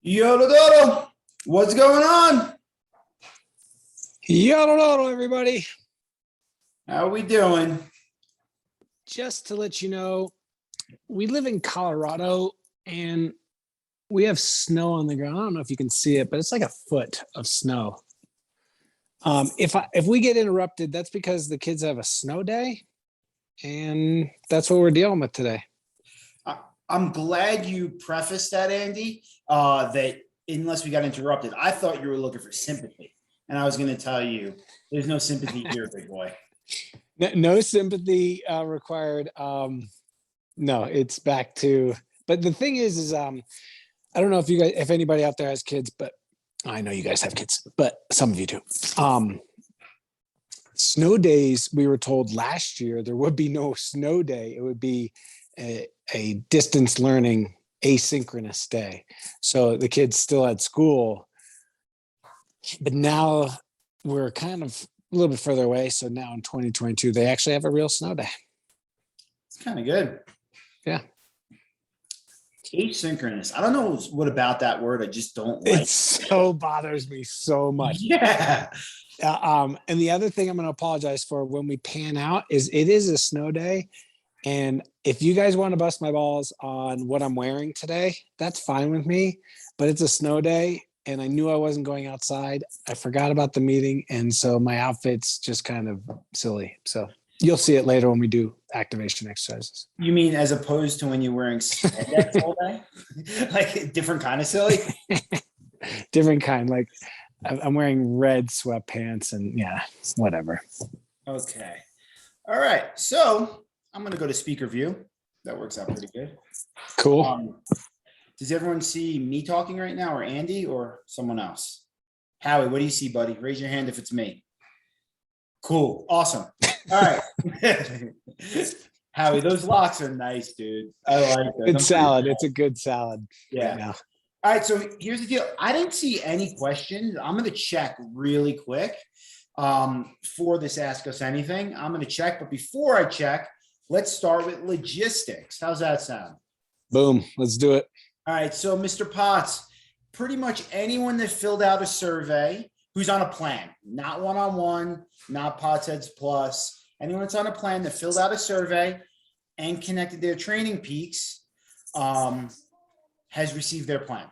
Yodo, what's going on? Hello, everybody. How are we doing? Just to let you know, we live in Colorado and we have snow on the ground. I don't know if you can see it, but it's like a foot of snow. If we get interrupted, that's because the kids have a snow day, and that's what we're dealing with today. I'm glad you prefaced that, Andy, that unless we got interrupted, I thought you were looking for sympathy. And I was going to tell you, there's no sympathy here, big boy. No sympathy required. No, it's back to, but the thing is I don't know if anybody out there has kids, but I know you guys have kids, but some of you do. Snow days, we were told last year there would be no snow day. It would be a distance learning asynchronous day. So the kids still had school, but now we're kind of a little bit further away. So now in 2022, they actually have a real snow day. It's kind of good. Yeah. Asynchronous. I don't know what about that word I just don't like. It so bothers me so much. Yeah. And the other thing I'm going to apologize for when we pan out is it is a snow day. And if you guys want to bust my balls on what I'm wearing today, that's fine with me. But it's a snow day and I knew I wasn't going outside. I forgot about the meeting. And so my outfit's just kind of silly. So you'll see it later when we do activation exercises. You mean as opposed to when you're wearing spandex all day? Like a different kind of silly? Different kind. Like I'm wearing red sweatpants and yeah, whatever. Okay. All right. So I'm going to go to speaker view. That works out pretty good. Cool. Does everyone see me talking right now or Andy or someone else? Howie, what do you see, buddy? Raise your hand if it's me. Cool. Awesome. All right. Howie, those locks are nice, dude. I like those. Good salad. It's a good salad. Yeah. Right now. All right. So here's the deal. I didn't see any questions. I'm going to check really quick for this Ask Us Anything. I'm going to check. But before I check, let's start with logistics. How's that sound? Boom. Let's do it. All right. So, Mr. Potts, pretty much anyone that filled out a survey who's on a plan, not one-on-one, not Potts Heads Plus, anyone that's on a plan that filled out a survey and connected their training peaks has received their plan.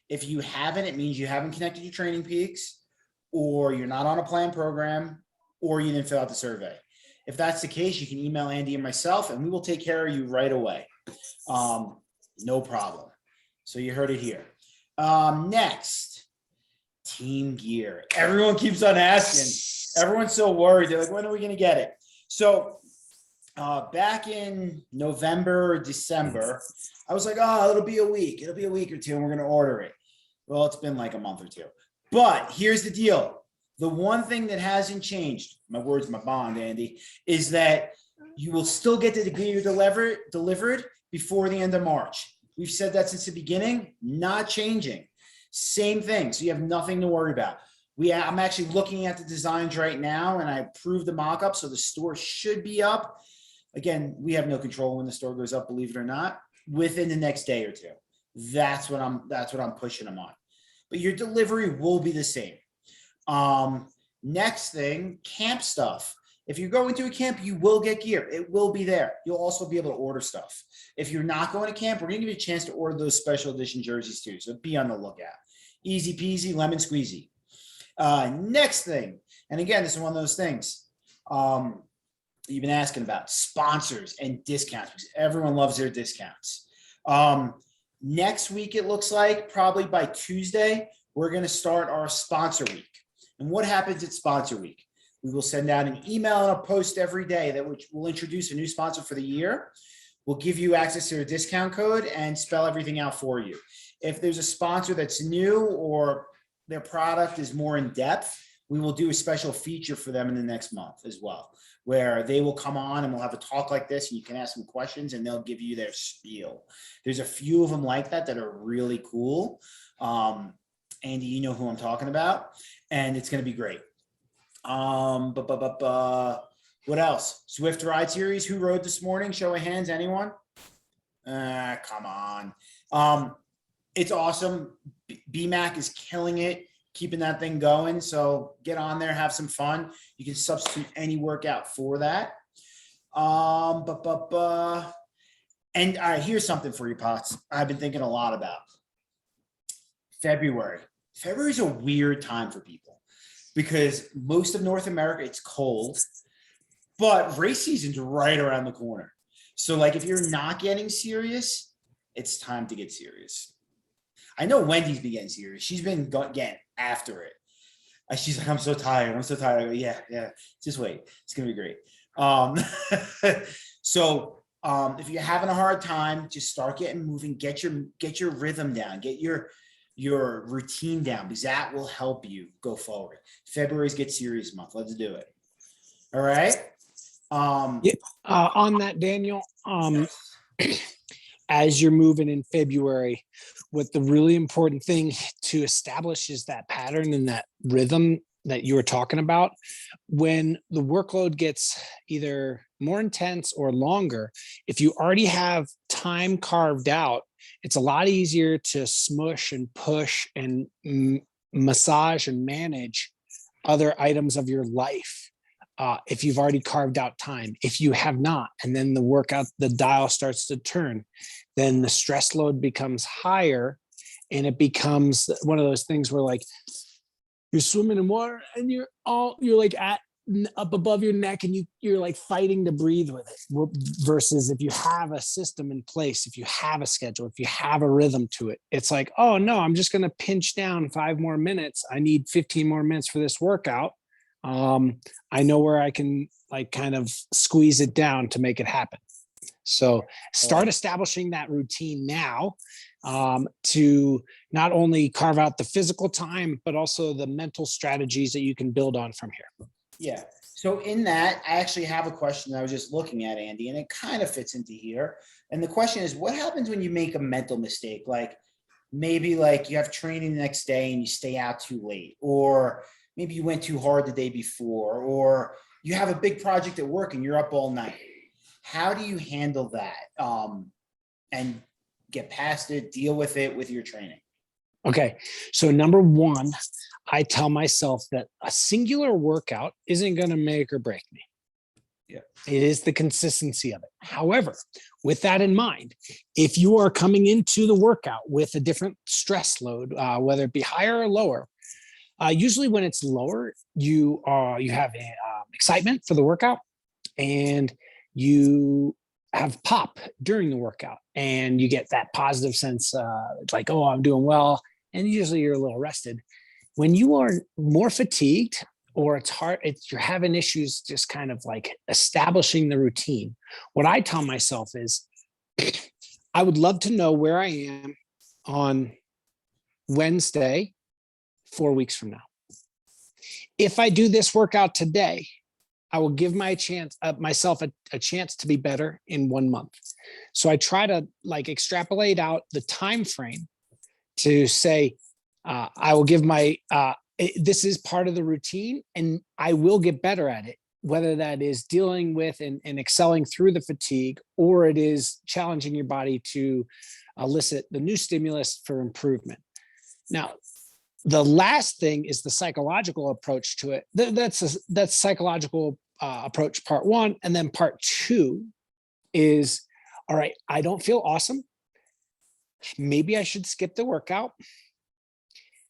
If you haven't, it means you haven't connected your training peaks, or you're not on a plan program, or you didn't fill out the survey. If that's the case, you can email Andy and myself, and we will take care of you right away. No problem. So you heard it here. Next, team gear. Everyone keeps on asking. Everyone's so worried. They're like, when are we going to get it? So back in November or December, I was like, oh, it'll be a week. It'll be a week or two, and we're going to order it. Well, it's been like a month or two. But here's the deal. The one thing that hasn't changed, my word's my bond, Andy, is that you will still get the gear delivered before the end of March. We've said that since the beginning, not changing. Same thing. So you have nothing to worry about. I'm actually looking at the designs right now, and I approved the mock-up, so the store should be up. Again, we have no control when the store goes up, believe it or not, within the next day or two. That's what I'm pushing them on. But your delivery will be the same. Next thing, camp stuff. If you're going to a camp, you will get gear. It will be there. You'll also be able to order stuff. If you're not going to camp, we're going to give you a chance to order those special edition jerseys too. So be on the lookout. Easy peasy, lemon squeezy. Next thing, and again, this is one of those things you've been asking about, sponsors and discounts, because everyone loves their discounts. Next week, it looks like probably by Tuesday, we're going to start our sponsor week. And what happens at sponsor week? We will send out an email and a post every day that will introduce a new sponsor for the year. We'll give you access to a discount code and spell everything out for you. If there's a sponsor that's new or their product is more in depth, we will do a special feature for them in the next month as well, where they will come on and we'll have a talk like this, and you can ask them questions and they'll give you their spiel. There's a few of them like that are really cool. Andy, you know who I'm talking about, and it's going to be great. What else? Swift Ride Series. Who rode this morning? Show of hands. Anyone? Come on. It's awesome. BMAC is killing it, keeping that thing going. So get on there, have some fun. You can substitute any workout for that. And all right, here's something for you, Potts. I've been thinking a lot about February. February is a weird time for people because most of North America, it's cold, but race season's right around the corner. So like if you're not getting serious, it's time to get serious. I know Wendy's been getting serious. She's been getting after it. She's like, I'm so tired. I'm so tired. I go, yeah. Just wait. It's going to be great. So if you're having a hard time, just start getting moving, get your rhythm down, get your routine down, because that will help you go forward. February's Get Serious month. Let's do it. All right. On that, Daniel, as you're moving in February, what the really important thing to establish is that pattern and that rhythm that you were talking about. When the workload gets either more intense or longer, if you already have time carved out, it's a lot easier to smush and push and massage and manage other items of your life. If you've already carved out time. If you have not, and then the dial starts to turn, then the stress load becomes higher, and it becomes one of those things where like you're swimming in water and you're like up above your neck and you're like fighting to breathe with it. Versus if you have a system in place, if you have a schedule, if you have a rhythm to it, it's like, oh no, I'm just going to pinch down 5 more minutes. I need 15 more minutes for this workout. I know where I can like kind of squeeze it down to make it happen. So start establishing that routine now, to not only carve out the physical time, but also the mental strategies that you can build on from here. Yeah. So in that, I actually have a question that I was just looking at, Andy, and it kind of fits into here. And the question is, what happens when you make a mental mistake? Like maybe like you have training the next day and you stay out too late, or maybe you went too hard the day before, or you have a big project at work and you're up all night. How do you handle that and get past it, deal with it with your training? Okay. So number one, I tell myself that a singular workout isn't going to make or break me. Yeah. It is the consistency of it. However, with that in mind, if you are coming into the workout with a different stress load, whether it be higher or lower, usually when it's lower, you have excitement for the workout, and you have pop during the workout, and you get that positive sense, like, oh, I'm doing well. And usually you're a little rested. When you are more fatigued, or it's hard, you're having issues just kind of like establishing the routine. What I tell myself is, I would love to know where I am on Wednesday, 4 weeks from now. If I do this workout today, I will give myself a chance to be better in 1 month. So I try to like extrapolate out the time frame to say, I will give this is part of the routine, and I will get better at it, whether that is dealing with and excelling through the fatigue, or it is challenging your body to elicit the new stimulus for improvement. Now, the last thing is the psychological approach to it. That's psychological approach, part one. And then part two is, all right, I don't feel awesome. Maybe I should skip the workout.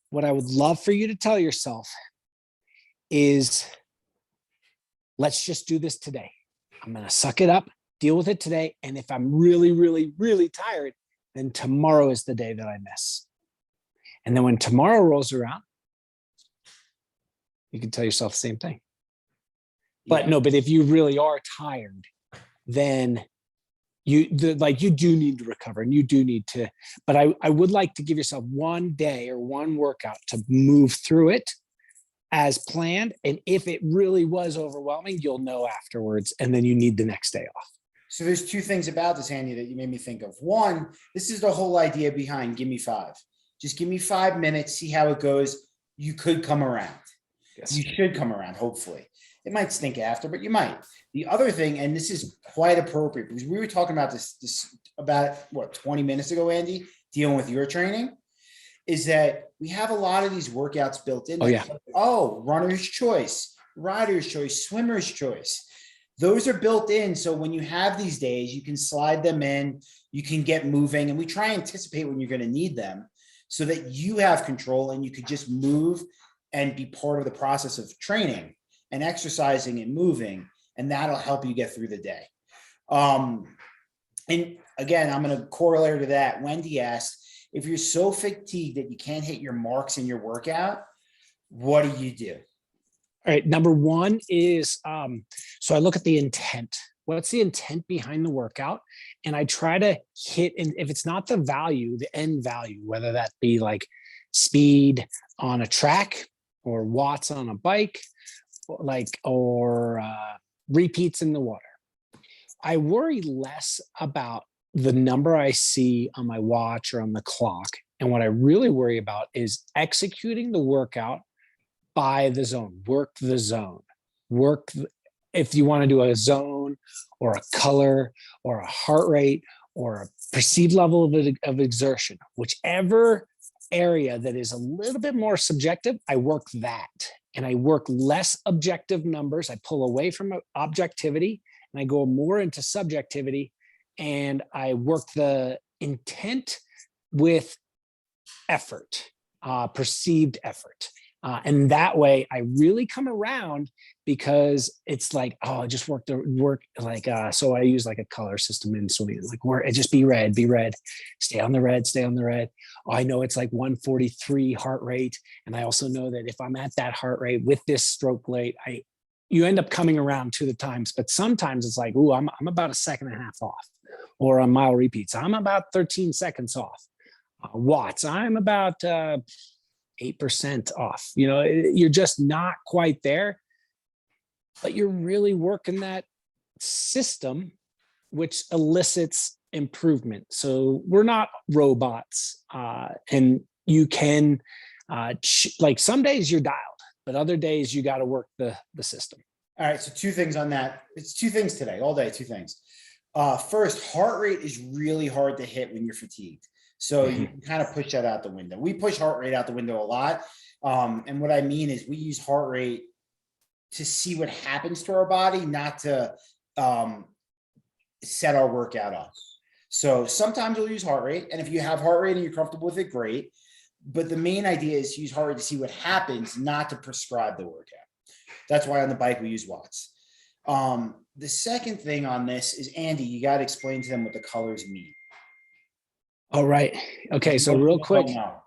What I would love for you to tell yourself is, let's just do this today. I'm going to suck it up, deal with it today. And if I'm really, really, really tired, then tomorrow is the day that I miss. And then when tomorrow rolls around, you can tell yourself the same thing. But no, but if you really are tired, then you do need to recover, and you do need to, but I would like to give yourself 1 day or one workout to move through it as planned. And if it really was overwhelming, you'll know afterwards, and then you need the next day off. So there's two things about this, Andy, that you made me think of. One, this is the whole idea behind Give Me 5. Just give me 5 minutes, see how it goes. You could come around. Yes. You should come around, hopefully. It might stink after, but you might. The other thing, and this is quite appropriate because we were talking about this about what 20 minutes ago, Andy, dealing with your training, is that we have a lot of these workouts built in. Oh, yeah. Oh, runner's choice, rider's choice, swimmer's choice. Those are built in. So when you have these days, you can slide them in, you can get moving, and we try and anticipate when you're going to need them so that you have control and you could just move and be part of the process of training and exercising and moving, and that'll help you get through the day. And again, I'm going to correlate to that. Wendy asked, if you're so fatigued that you can't hit your marks in your workout, what do? All right. Number one is, so I look at the intent. What's the intent behind the workout? And I try to hit, and if it's not the value, the end value, whether that be like speed on a track or watts on a bike, or repeats in the water. I worry less about the number I see on my watch or on the clock. And what I really worry about is executing the workout by the zone, work the zone, if you want to do a zone or a color or a heart rate or a perceived level of exertion, whichever area that is a little bit more subjective, I work that. And I work less objective numbers. I pull away from objectivity and I go more into subjectivity, and I work the intent with effort, perceived effort. And that way I really come around, because it's like, oh, I just work like, so I use like a color system in swimming, like where it just be red, stay on the red. Oh, I know it's like 143 heart rate. And I also know that if I'm at that heart rate with this stroke rate, you end up coming around to the times, but sometimes it's like, ooh, I'm about a second and a half off, or on mile repeats, I'm about 13 seconds off. Watts, I'm about 8% off. You're just not quite there, but you're really working that system, which elicits improvement. So we're not robots, and you can, like some days you're dialed, but other days you got to work the system. All right. So 2 things on that. It's 2 things today, all day, 2 things. First, heart rate is really hard to hit when you're fatigued. So you can kind of push that out the window. We push heart rate out the window a lot. And what I mean is we use heart rate to see what happens to our body, not to set our workout up. So sometimes we'll use heart rate. And if you have heart rate and you're comfortable with it, great. But the main idea is to use heart rate to see what happens, not to prescribe the workout. That's why on the bike we use watts. The second thing on this is, Andy, you got to explain to them what the colors mean. All right. Okay. So real quick. All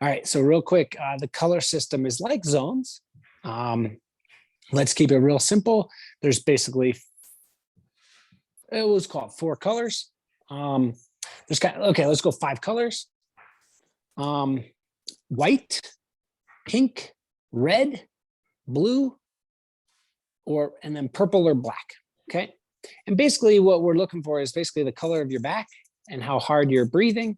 right. So real quick, the color system is like zones. Let's keep it real simple. There's basically, it was called 4 colors. Okay, let's go 5 colors. White, pink, red, blue, and then purple or black. Okay. And basically what we're looking for is basically the color of your back and how hard you're breathing,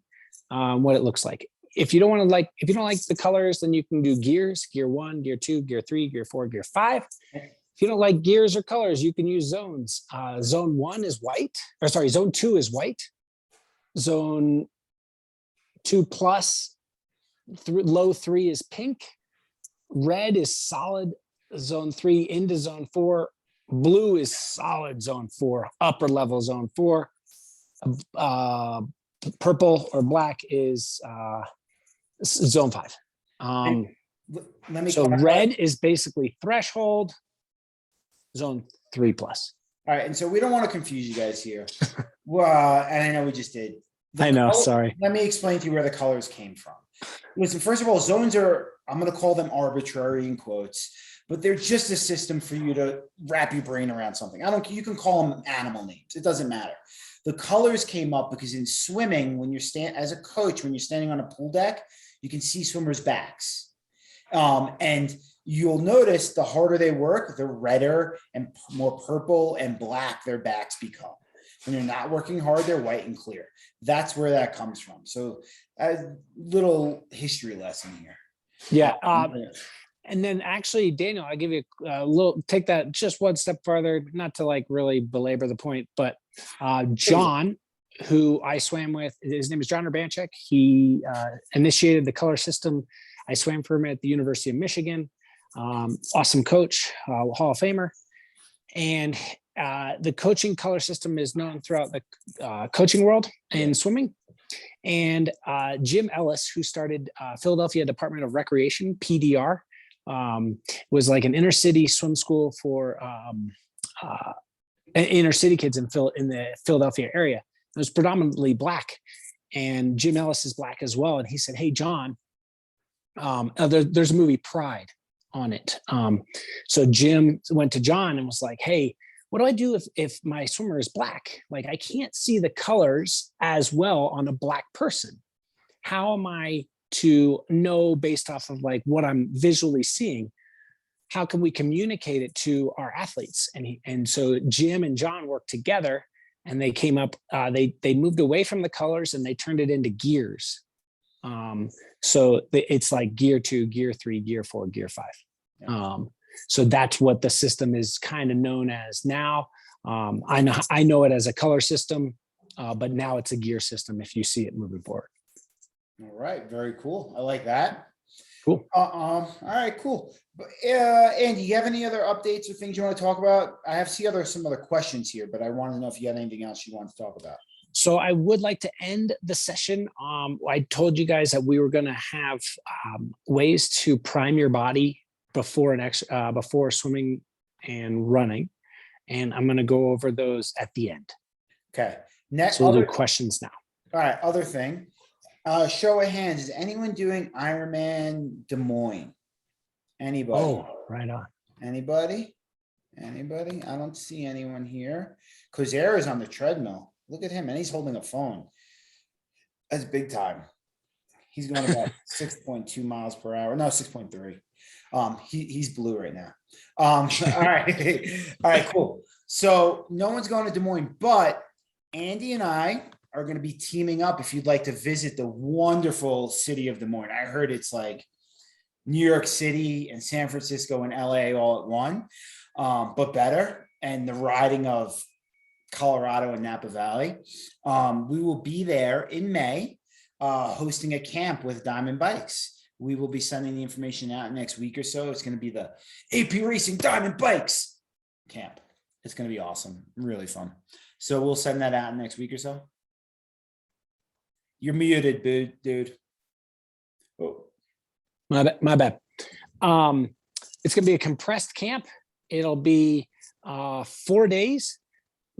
what it looks like. If you don't like the colors, then you can do gears, gear 1, gear 2, gear 3, gear 4, gear 5. If you don't like gears or colors, you can use zones. Zone 1 is white, zone 2 is white. Zone 2 plus, low 3 is pink. Red is solid. Zone 3 into zone 4. Blue is solid zone 4, upper level zone 4. Purple or black is zone 5. So red is basically threshold, zone 3 plus. All right. And so we don't want to confuse you guys here. Well, and I know we just did. Sorry. Let me explain to you where the colors came from. Listen, first of all, zones are, I'm going to call them arbitrary in quotes, but they're just a system for you to wrap your brain around something. You can call them animal names. It doesn't matter. The colors came up because in swimming, when you're as a coach, when you're standing on a pool deck, you can see swimmers' backs. And you'll notice the harder they work, the redder and more purple and black their backs become. When they're not working hard, they're white and clear. That's where that comes from. So a little history lesson here. Yeah. And then actually, Daniel, I'll give you a little, take that just one step further, not to like really belabor the point, but John, who I swam with, his name is John Urbanchek. He initiated the color system. I swam for him at the University of Michigan. Awesome coach, Hall of Famer. And the coaching color system is known throughout the coaching world in swimming. And Jim Ellis, who started Philadelphia Department of Recreation, PDR, was like an inner city swim school for inner city kids in the Philadelphia area. It was predominantly Black, and Jim Ellis is Black as well. And he said, "Hey, John, there's a movie Pride on it." So Jim went to John and was like, "Hey, what do I do if my swimmer is Black? Like, I can't see the colors as well on a Black person. How am I to know based off of like what I'm visually seeing? How can we communicate it to our athletes?" And so Jim and John worked together, and they came up. They moved away from the colors and they turned it into gears. So it's like gear 2, gear 3, gear 4, gear 5. Yeah. So that's what the system is kind of known as now. I know it as a color system, but now it's a gear system if you see it moving forward. All right, very cool. I like that. Cool. All right, cool. But Andy, you have any other updates or things you want to talk about? I have some other questions here, but I want to know if you had anything else you want to talk about. So I would like to end the session. I told you guys that we were going to have ways to prime your body before before swimming and running, and I'm going to go over those at the end. Okay. Next, so we'll do questions now. All right. Other thing. Show of hands. Is anyone doing Ironman Des Moines? Anybody? Oh, right on. Anybody? I don't see anyone here. Kosera is on the treadmill. Look at him, and he's holding a phone. That's big time. He's going about 6.2 miles per hour. No, 6.3. He's blue right now. All right, cool. So no one's going to Des Moines, but Andy and I are going to be teaming up if you'd like to visit the wonderful city of Des Moines. I heard it's like New York City and San Francisco and LA all at one, but better. And the riding of Colorado and Napa Valley. We will be there in May, hosting a camp with Diamond Bikes. We will be sending the information out next week or so. It's going to be the AP Racing Diamond Bikes camp. It's going to be awesome. Really fun. So we'll send that out next week or so. You're muted, dude. Oh. My bad. It's going to be a compressed camp. It'll be 4 days.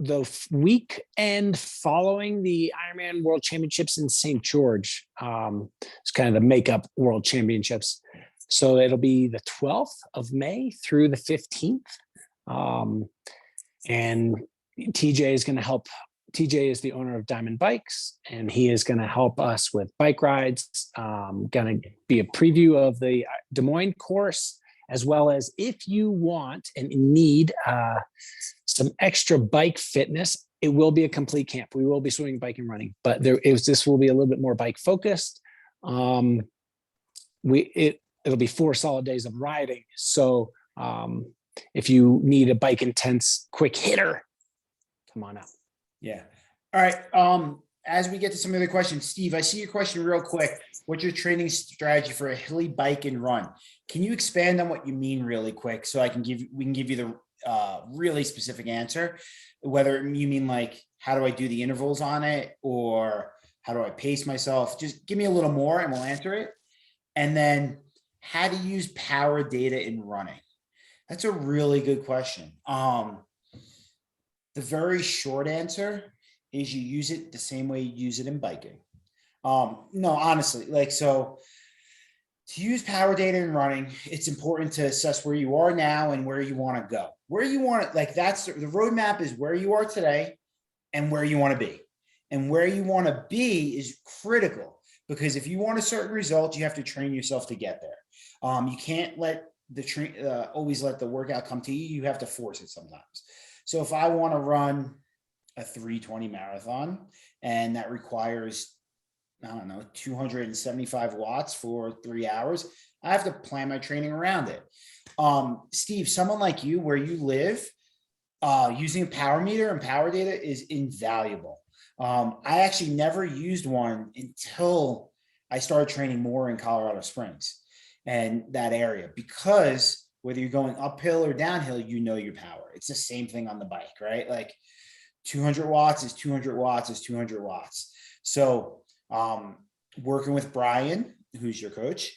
The weekend following the Ironman World Championships in St. George. It's kind of the makeup World Championships. So it'll be the 12th of May through the 15th. And TJ is going to help. TJ is the owner of Diamond Bikes, and he is going to help us with bike rides. Going to be a preview of the Des Moines course, as well as if you want and need some extra bike fitness, it will be a complete camp. We will be swimming, biking, running, but this will be a little bit more bike focused. It'll be 4 solid days of riding. So if you need a bike intense quick hitter, come on out. Yeah. All right. As we get to some of the questions, Steve, I see your question real quick. What's your training strategy for a hilly bike and run? Can you expand on what you mean really quick so we can give you the really specific answer, whether you mean like, how do I do the intervals on it, or how do I pace myself? Just give me a little more and we'll answer it. And then how to use power data in running. That's a really good question. The very short answer is you use it the same way you use it in biking. No, honestly, so to use power data in running, it's important to assess where you are now and where you want to go. Where you want to, that's the roadmap is where you are today and where you want to be. And where you want to be is critical, because if you want a certain result, you have to train yourself to get there. You can't let always let the workout come to you. You have to force it sometimes. So if I want to run a 3:20 marathon, and that requires I don't know, 275 watts for 3 hours. I have to plan my training around it. Steve, someone like you, where you live, using a power meter and power data is invaluable. I actually never used one until I started training more in Colorado Springs and that area, because whether you're going uphill or downhill, you know your power. It's the same thing on the bike, right? Like 200 watts is 200 watts is 200 watts. So working with Brian, who's your coach,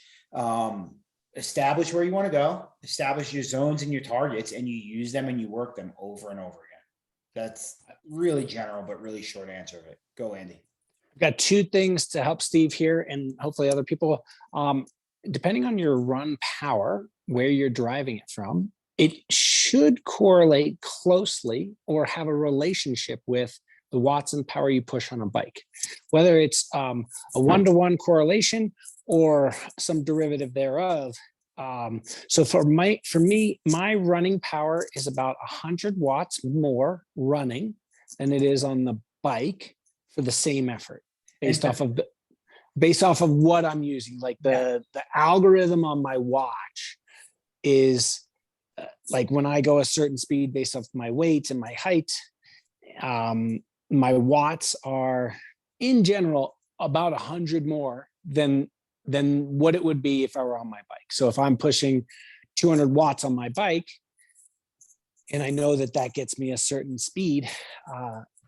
establish where you want to go, establish your zones and your targets, and you use them and you work them over and over again. That's really general, but really short answer of it. Go, Andy. I've got two things to help Steve here and hopefully other people. Depending on your run power, where you're driving it from, it should correlate closely or have a relationship with the watts and power you push on a bike, whether it's a one-to-one correlation or some derivative thereof. So for me, my running power is about 100 watts more running than it is on the bike for the same effort, based off of what I'm using. Like the algorithm on my watch is like when I go a certain speed based off my weight and my height, my watts are in general about 100 more than what it would be if I were on my bike. So if I'm pushing 200 watts on my bike, and I know that gets me a certain speed,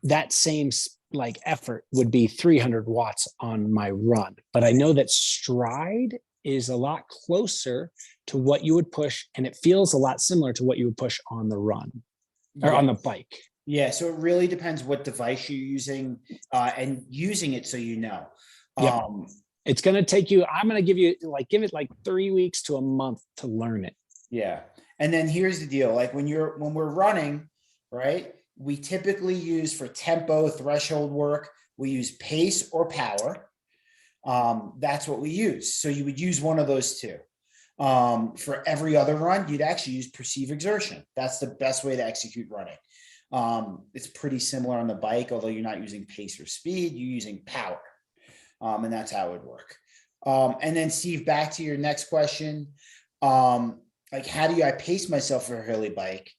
that same like effort would be 300 watts on my run. But I know that stride is a lot closer to what you would push, and it feels a lot similar to what you would push on the run or on the bike. Yeah, so it really depends what device you're using and using it so you know. Yep. It's going to take you, I'm going to give it like 3 weeks to a month to learn it. Yeah. And then here's the deal. Like when we're running, right, we typically use for tempo threshold work, we use pace or power. That's what we use. So you would use one of those two. For every other run, you'd actually use perceived exertion. That's the best way to execute running. It's pretty similar on the bike, although you're not using pace or speed, you're using power. And that's how it would work. And then Steve, back to your next question. Like, how do I pace myself for a hilly bike?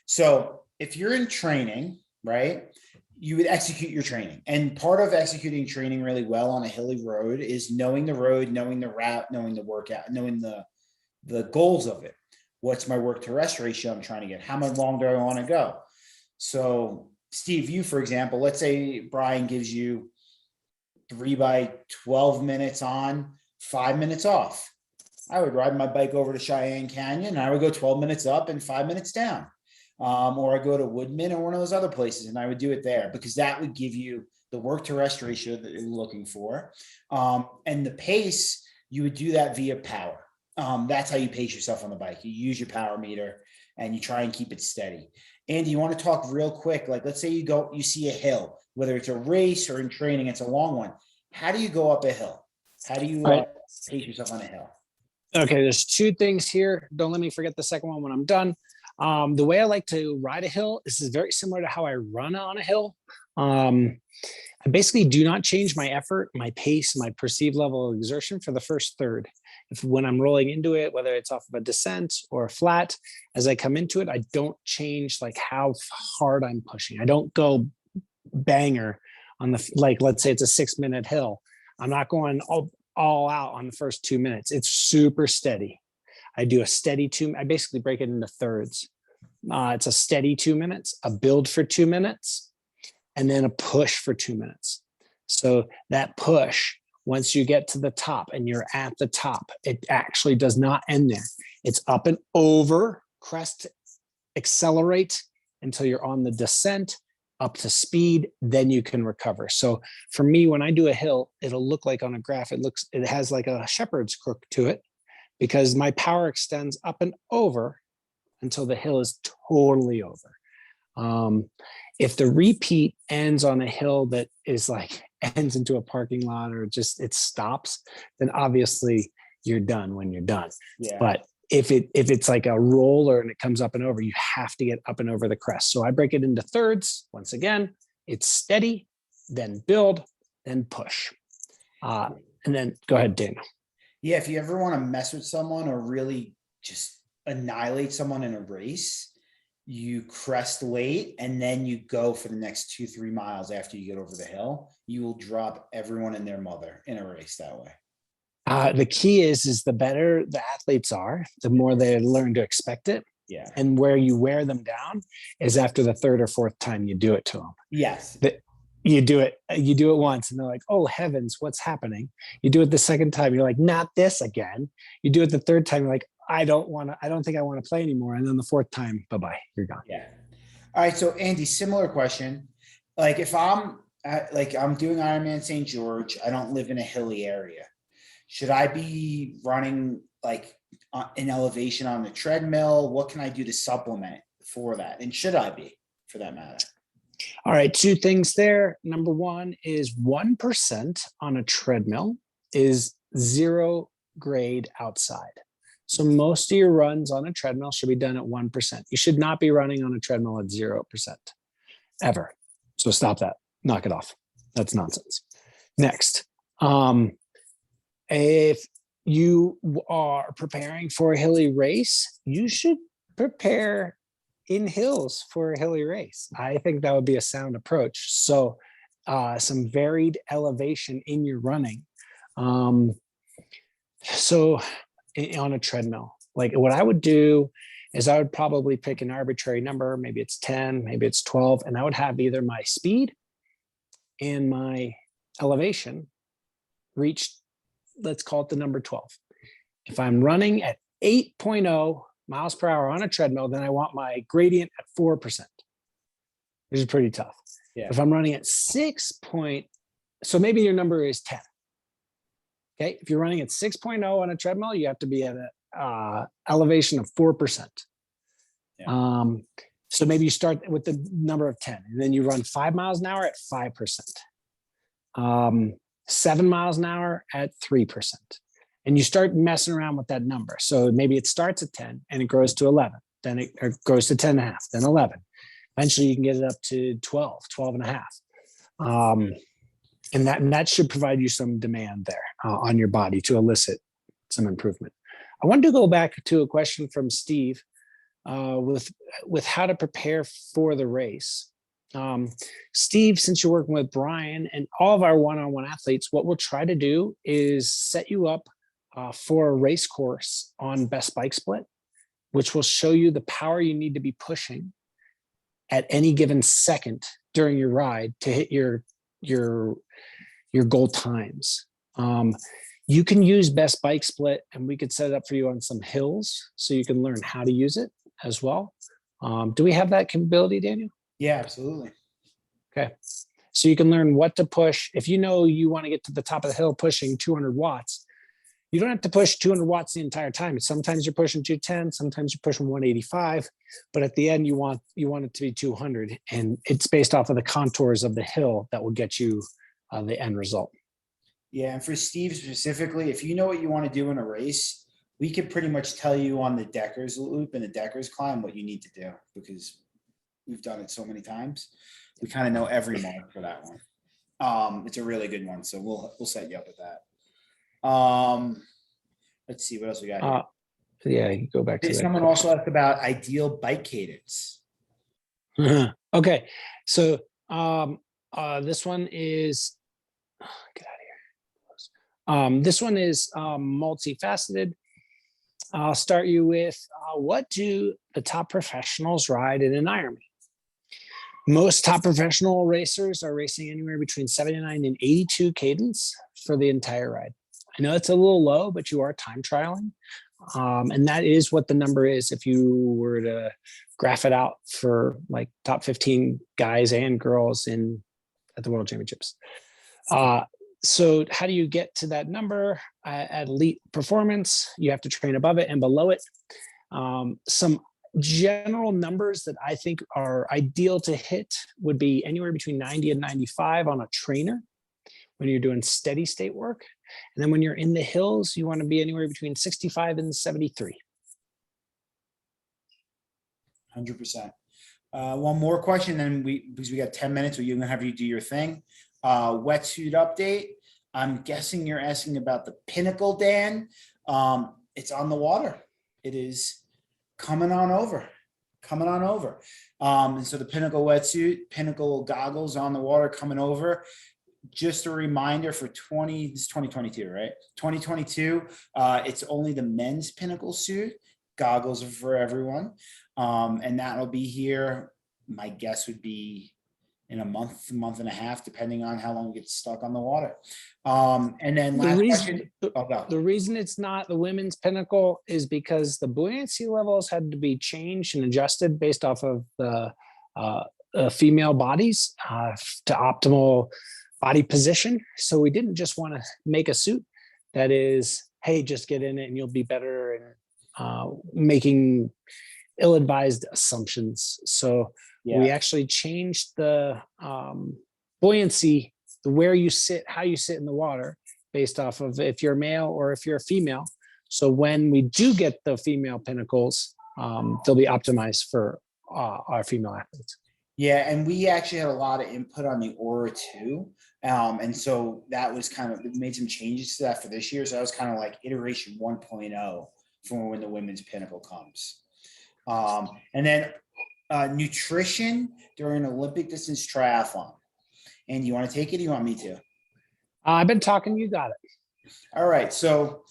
So if you're in training, right, you would execute your training. And part of executing training really well on a hilly road is knowing the road, knowing the route, knowing the workout, knowing the goals of it. What's my work to rest ratio I'm trying to get? How much long do I want to go? So Steve, you, for example, let's say Brian gives you 3 by 12 minutes on, 5 minutes off. I would ride my bike over to Cheyenne Canyon and I would go 12 minutes up and 5 minutes down. Or I go to Woodman or one of those other places and I would do it there, because that would give you the work to rest ratio that you're looking for. And the pace, you would do that via power. That's how you pace yourself on the bike. You use your power meter and you try and keep it steady. Andy, you want to talk real quick? Like, let's say you see a hill, whether it's a race or in training, it's a long one. How do you go up a hill? How do you pace yourself on a hill? Okay, there's two things here. Don't let me forget the second one when I'm done. The way I like to ride a hill, this is very similar to how I run on a hill. I basically do not change my effort, my pace, my perceived level of exertion for the first third. When I'm rolling into it, whether it's off of a descent or a flat, as I come into it, I don't change like how hard I'm pushing. I don't go banger on like, let's say it's a 6-minute hill. I'm not going all out on the first 2 minutes. It's super steady. I do a steady I basically break it into thirds. It's a steady 2 minutes, a build for 2 minutes, and then a push for 2 minutes. So that push, once you get to the top and you're at the top, it actually does not end there. It's up and over, crest, accelerate until you're on the descent, up to speed, then you can recover. So for me, when I do a hill, it'll look like on a graph, it has like a shepherd's crook to it, because my power extends up and over until the hill is totally over. If the repeat ends on a hill that is like ends into a parking lot or just it stops, then obviously you're done when you're done. Yeah. But if it's like a roller and it comes up and over, you have to get up and over the crest. So I break it into thirds. Once again, it's steady, then build, then push. And then go ahead, Daniel. Yeah, if you ever want to mess with someone or really just annihilate someone in a race, you crest late and then you go for the next 2-3 miles after you get over the hill. You will drop everyone and their mother in a race that way. The key is the better the athletes are, the more they learn to expect it. Yeah. And where you wear them down is after the third or fourth time you do it to them. Yes. You do it once and they're like, oh heavens, what's happening? You do it the second time, you're like, not this again. You do it the third time, you're like, I don't think I want to play anymore. And then the fourth time, bye-bye, you're gone. Yeah. All right. So Andy, similar question. Like if I'm doing Ironman St. George, I don't live in a hilly area. Should I be running like an elevation on the treadmill? What can I do to supplement for that? And should I be, for that matter? All right, two things there. Number one is 1% on a treadmill is 0 grade outside. So most of your runs on a treadmill should be done at 1%. You should not be running on a treadmill at 0% ever. So stop that. Knock it off. That's nonsense. Next, if you are preparing for a hilly race, you should prepare in hills for a hilly race. I think that would be a sound approach. So some varied elevation in your running. So on a treadmill, like what I would do is I would probably pick an arbitrary number. Maybe it's 10, maybe it's 12. And I would have either my speed and my elevation reach, let's call it the number 12. If I'm running at 8.0 miles per hour on a treadmill, then I want my gradient at 4%, which is pretty tough. Yeah. If I'm running at so maybe your number is 10. Okay. If you're running at 6.0 on a treadmill, you have to be at an elevation of 4%. Yeah. So maybe you start with the number of 10 and then you run 5 miles an hour at 5%, 7 miles an hour at 3%. And you start messing around with that number. So maybe it starts at 10 and it grows to 11. Then it grows to 10 and a half, then 11. Eventually you can get it up to 12, 12 and a half. And that should provide you some demand there on your body to elicit some improvement. I wanted to go back to a question from Steve with how to prepare for the race. Steve, since you're working with Brian and all of our one-on-one athletes, what we'll try to do is set you up for a race course on best bike split, which will show you the power you need to be pushing at any given second during your ride to hit your goal times. You can use best bike split and we could set it up for you on some hills so you can learn how to use it as well. Do we have that capability, Daniel? Yeah, absolutely. Okay. So you can learn what to push. If you know you want to get to the top of the hill pushing 200 watts, you don't have to push 200 watts the entire time. Sometimes you're pushing 210, sometimes you're pushing 185, but at the end you want it to be 200, and it's based off of the contours of the hill that will get you the end result. Yeah, and for Steve specifically, if you know what you want to do in a race, we could pretty much tell you on the Deckers loop and the Deckers climb what you need to do because we've done it so many times. We kind of know every mark for that one. It's a really good one, so we'll set you up with that. Let's see what else we got here. Yeah, you go back to someone also asked about ideal bike cadence. Okay, so this one is get out of here. This one is multifaceted. I'll start you with what do the top professionals ride in an Ironman? Most top professional racers are racing anywhere between 79 and 82 cadence for the entire ride. I know it's a little low, but you are time trialing. And that is what the number is if you were to graph it out for like top 15 guys and girls at the World Championships. So how do you get to that number at elite performance? You have to train above it and below it. Some general numbers that I think are ideal to hit would be anywhere between 90 and 95 on a trainer when you're doing steady state work. And then when you're in the hills, you want to be anywhere between 65 and 73. 100%. One more question, then because we got 10 minutes, we're going to have you do your thing. Wetsuit update. I'm guessing you're asking about the Pinnacle, Dan. It's on the water. It is coming on over, coming on over. And so the Pinnacle wetsuit, Pinnacle goggles on the water coming over. Just a reminder for 2022, right? 2022, it's only the men's Pinnacle suit. Goggles are for everyone. And that'll be here. My guess would be in a month and a half, depending on how long it gets stuck on the water. And then The last reason, question. Oh, go. the reason it's not the women's Pinnacle is because the buoyancy levels had to be changed and adjusted based off of the female bodies to optimal body position. So we didn't just want to make a suit that is, hey, just get in it and you'll be better, and making ill-advised assumptions. So we actually changed the buoyancy, where you sit, how you sit in the water, based off of if you're a male or if you're a female. So when we do get the female Pinnacles, they'll be optimized for our female athletes. Yeah, and we actually had a lot of input on the Aura too. And so that was kind of, we made some changes to that for this year. So that was kind of like iteration 1.0 for when the women's Pinnacle comes. And then nutrition during Olympic distance triathlon. And you want to take it? Or you want me to? I've been talking, you got it. All right. So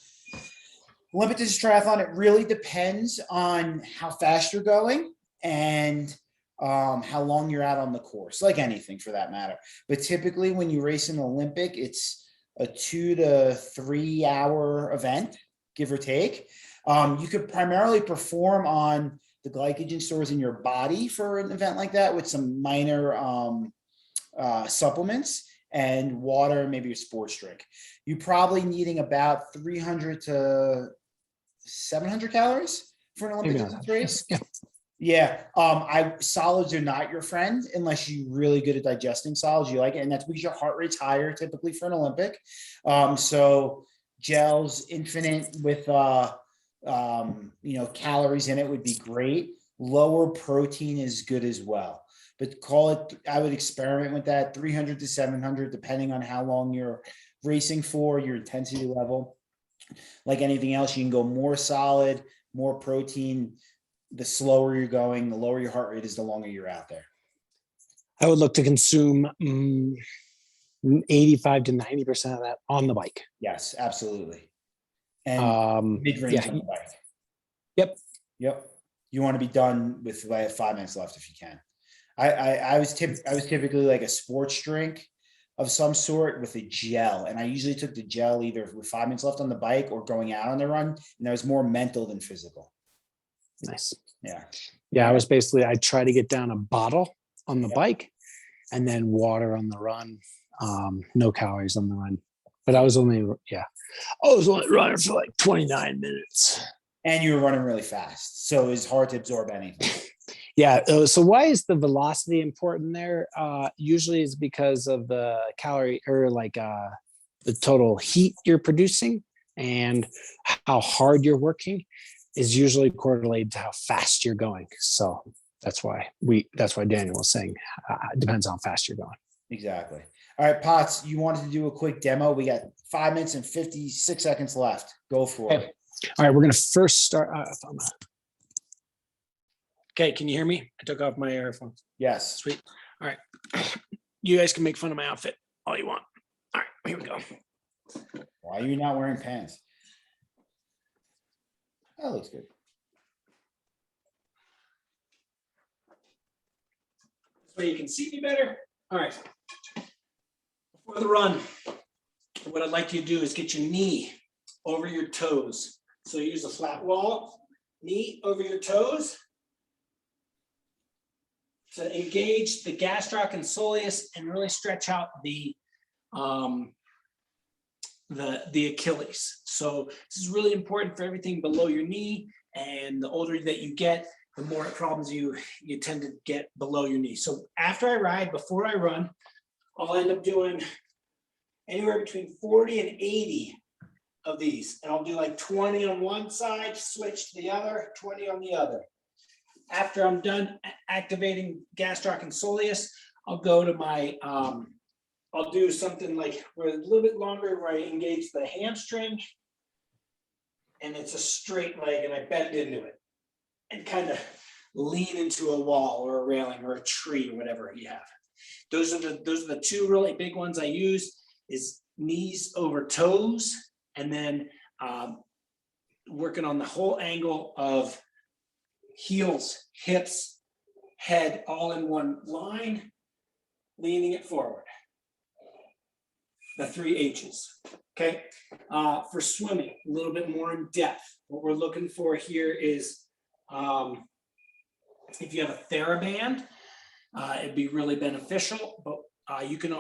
Olympic distance triathlon, it really depends on how fast you're going and how long you're out on the course, like anything for that matter. But typically when you race in the Olympic, it's a 2 to 3 hour event, give or take. You could primarily perform on the glycogen stores in your body for an event like that with some minor supplements and water, maybe a sports drink. You're probably needing about 300 to 700 calories for an Olympic distance race. Yeah. Solids are not your friend unless you're really good at digesting solids. You like it. And that's because your heart rate's higher typically for an Olympic. So gels, infinite with, calories in it would be great. Lower protein is good as well, but call it, I would experiment with that 300 to 700, depending on how long you're racing for, your intensity level. Like anything else, you can go more solid, more protein. The slower you're going, the lower your heart rate is, the longer you're out there. I would look to consume 85 to 90% of that on the bike. Yes, absolutely. And mid-range on the bike. Yep. You want to be done with like 5 minutes left if you can. I was typically like a sports drink of some sort with a gel, and I usually took the gel either with 5 minutes left on the bike or going out on the run, and that was more mental than physical. Nice. Yeah. I was basically, I try to get down a bottle on the bike and then water on the run. No calories on the run, but I was only running for like 29 minutes. And you were running really fast, so it's hard to absorb anything. So why is the velocity important there? Usually it's because of the calorie, or like the total heat you're producing, and how hard you're working is usually correlated to how fast you're going. So that's why Daniel was saying it depends on how fast you're going. Exactly. All right, Potts, you wanted to do a quick demo. We got 5 minutes and 56 seconds left. Go for it. All right, we're going to first start. Okay, can you hear me? I took off my earphones. Yes. Sweet. All right. You guys can make fun of my outfit all you want. All right, here we go. Why are you not wearing pants? That looks good. So you can see me better. All right. Before the run, what I'd like you to do is get your knee over your toes. So use a flat wall, knee over your toes to engage the gastroc and soleus and really stretch out the Achilles. So this is really important for everything below your knee, and the older that you get, the more problems you tend to get below your knee. So after I ride, before I run, I'll end up doing anywhere between 40 and 80 of these. And I'll do like 20 on one side, switch to the other, 20 on the other. After I'm done activating gastroc and soleus, I'll go to my I'll do something like where a little bit longer, where I engage the hamstring, and it's a straight leg, and I bend into it and kind of lean into a wall or a railing or a tree or whatever you have. Those are the two really big ones I use, is knees over toes, and then working on the whole angle of heels, hips, head, all in one line, leaning it forward. The 3 H's, okay? For swimming, a little bit more in depth. What we're looking for here is, if you have a TheraBand, it'd be really beneficial, but you can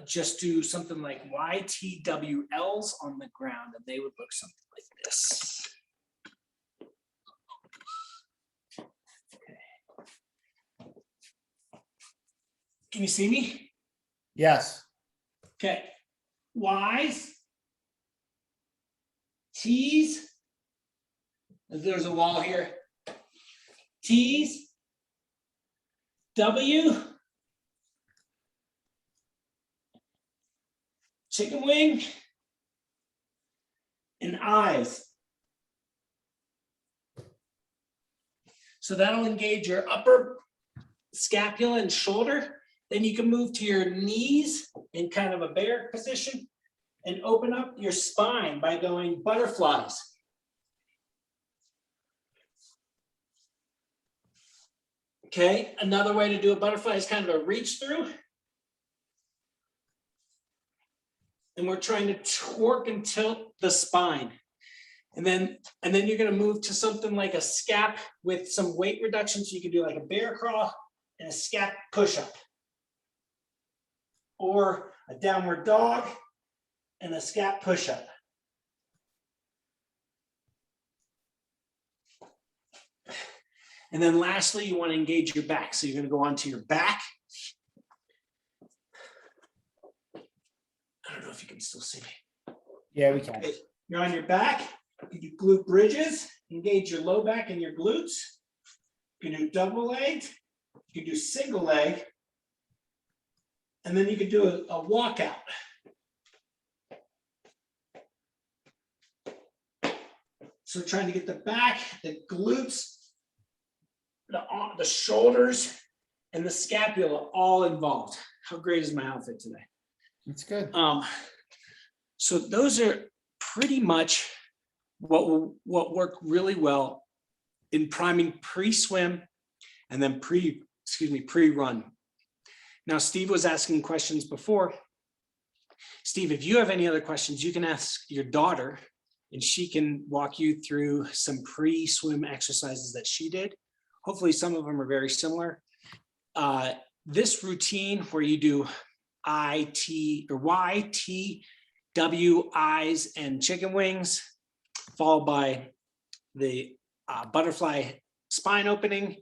just do something like YTWLs on the ground, and they would look something like this. Okay. Can you see me? Yes. Okay. Y's, T's, there's a wall here, T's, W, chicken wing, and I's. So that'll engage your upper scapula and shoulder. Then you can move to your knees in kind of a bear position and open up your spine by going butterflies. Okay, another way to do a butterfly is kind of a reach through. And we're trying to torque and tilt the spine. And then you're going to move to something like a scap with some weight reduction. So you can do like a bear crawl and a scap push-up. Or a downward dog and a scap push-up. And then lastly, you want to engage your back. So you're going to go onto your back. I don't know if you can still see me. Yeah, we can. Okay. You're on your back. You do glute bridges. Engage your low back and your glutes. You can do double leg. You can do single leg. And then you could do a walkout. So trying to get the back, the glutes, the shoulders, and the scapula all involved. How great is my outfit today? It's good. So those are pretty much what work really well in priming pre-swim and then pre-run. Now, Steve was asking questions before. Steve, if you have any other questions, you can ask your daughter, and she can walk you through some pre-swim exercises that she did. Hopefully, some of them are very similar. This routine where you do IT or Y, T, W, I's, and chicken wings, followed by the butterfly spine opening,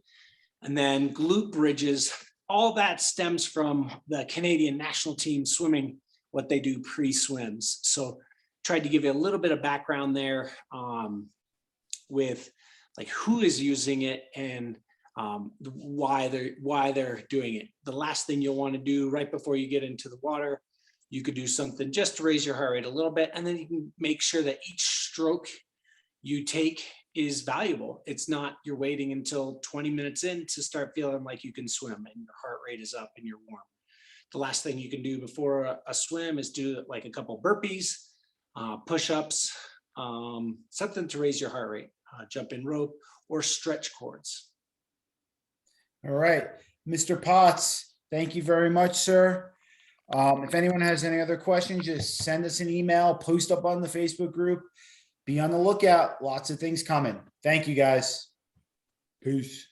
and then glute bridges. All that stems from the Canadian national team swimming, what they do pre-swims. So tried to give you a little bit of background there with like who is using it and why they're doing it. The last thing you'll want to do right before you get into the water, you could do something just to raise your heart rate a little bit, and then you can make sure that each stroke you take is valuable. It's not you're waiting until 20 minutes in to start feeling like you can swim and your heart rate is up and you're warm. The last thing you can do before a swim is do like a couple burpees, push-ups, something to raise your heart rate, jump in rope or stretch cords. All right, Mr. Potts, thank you very much, sir. If anyone has any other questions, just send us an email, post up on the Facebook group. Be on the lookout. Lots of things coming. Thank you, guys. Peace.